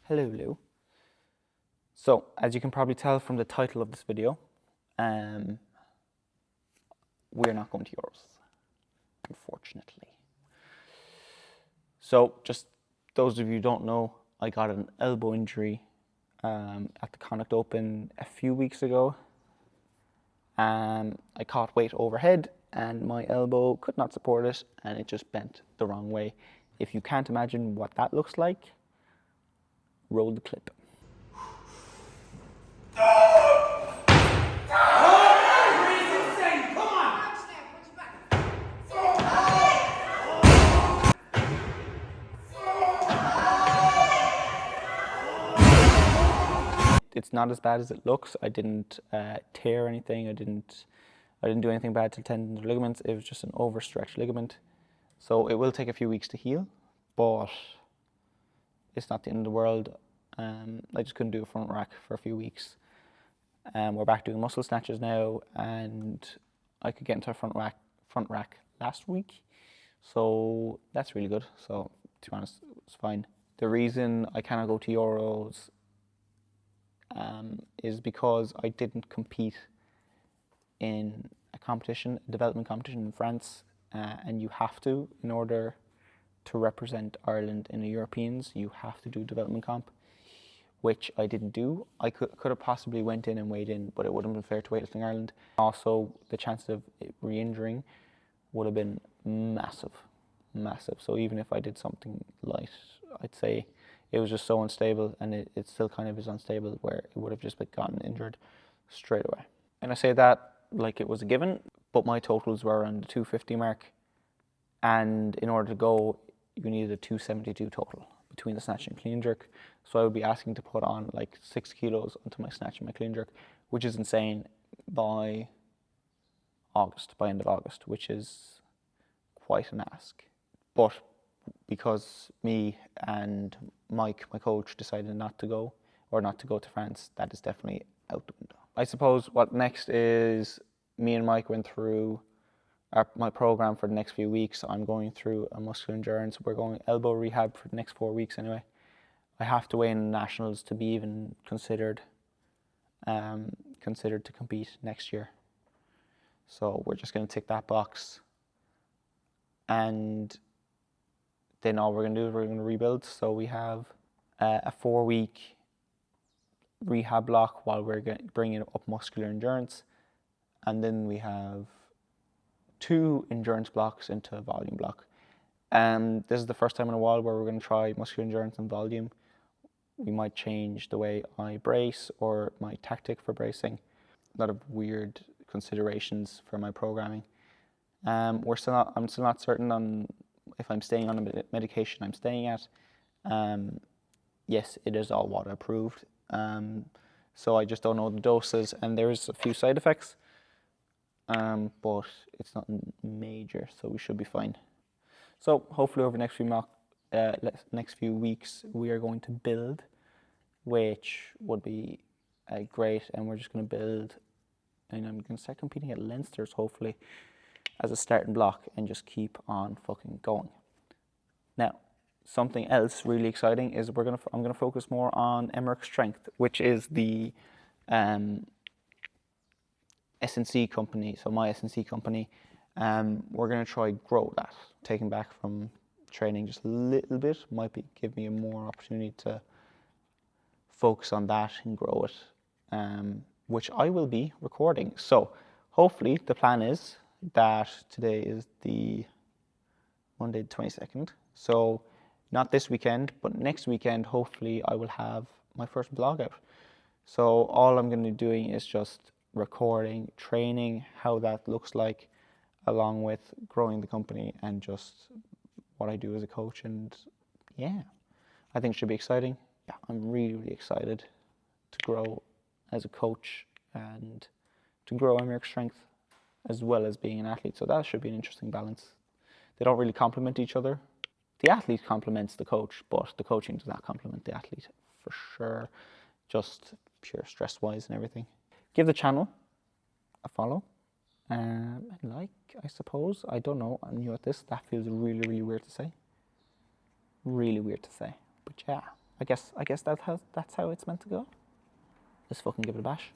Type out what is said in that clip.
Hello, Lou. So, as you can probably tell from the title of this video, we're not going to Euros, unfortunately. So, just those of you who don't know, I got an elbow injury at the Connacht Open a few weeks ago. I caught weight overhead and my elbow could not support it and it just bent the wrong way. If you can't imagine what that looks like, roll the clip. It's not as bad as it looks. I didn't tear anything. I didn't do anything bad to tendons or ligaments. It was just an overstretched ligament. So it will take a few weeks to heal, but it's not the end of the world. I just couldn't do a front rack for a few weeks. We're back doing muscle snatches now, and I could get into a front rack last week. So that's really good. So to be honest, it's fine. The reason I cannot go to Euros is because I didn't compete in a competition, a development competition in France, and you have to, in order to represent Ireland in the Europeans, you have to do development comp, which I didn't do. I could have possibly went in and weighed in, but it wouldn't have been fair to Weightlifting Ireland. Also, the chance of re-injuring would have been massive. So even if I did something light, I'd say it was just so unstable, and it still kind of is unstable, where it would have just gotten injured straight away. And I say that like it was a given, but my totals were around the 250 mark, and in order to go, you needed a 272 total between the snatch and clean jerk. So I would be asking to put on like 6 kilos onto my snatch and my clean jerk, which is insane, by end of August, which is quite an ask. But because me and Mike, my coach, decided not to go to France, that is definitely out the window. I suppose what next is, me and Mike went through my program for the next few weeks. I'm going through a muscular endurance. We're going elbow rehab for the next 4 weeks anyway. I have to weigh in nationals to be even considered to compete next year. So we're just going to tick that box, and then all we're going to do is we're going to rebuild. So we have a 4-week rehab block while we're bringing up muscular endurance, and then we have 2 endurance blocks into a volume block. This is the first time in a while where we're going to try muscular endurance and volume. We might change the way I brace or my tactic for bracing. A lot of weird considerations for my programming. I'm still not certain on if I'm staying on the medication I'm staying at. Yes, it is all WADA approved. So I just don't know the doses, and there's a few side effects. But it's not major, so we should be fine. So hopefully over the next few weeks we are going to build, which would be great, and we're just going to build, and I'm going to start competing at Leinster's hopefully as a starting block, and just keep on fucking going. Now, something else really exciting is I'm gonna focus more on Emeric Strength, which is the S&C company. So my S&C company, we're gonna try grow that. Taking back from training just a little bit might give me a more opportunity to focus on that and grow it, which I will be recording. So hopefully the plan is that today is the Monday the 22nd. So not this weekend, but next weekend, hopefully I will have my first vlog out. So all I'm going to be doing is just recording, training, how that looks like, along with growing the company and just what I do as a coach. And yeah, I think it should be exciting. Yeah, I'm really, really excited to grow as a coach and to grow Emeric Strength as well as being an athlete. So that should be an interesting balance. They don't really complement each other. The athlete complements the coach, but the coaching does not complement the athlete for sure, just pure stress-wise and everything. Give the channel a follow and like, I suppose. I don't know, I'm new at this. That feels really, really weird to say. Really weird to say, but yeah. I guess that's how it's meant to go. Let's fucking give it a bash.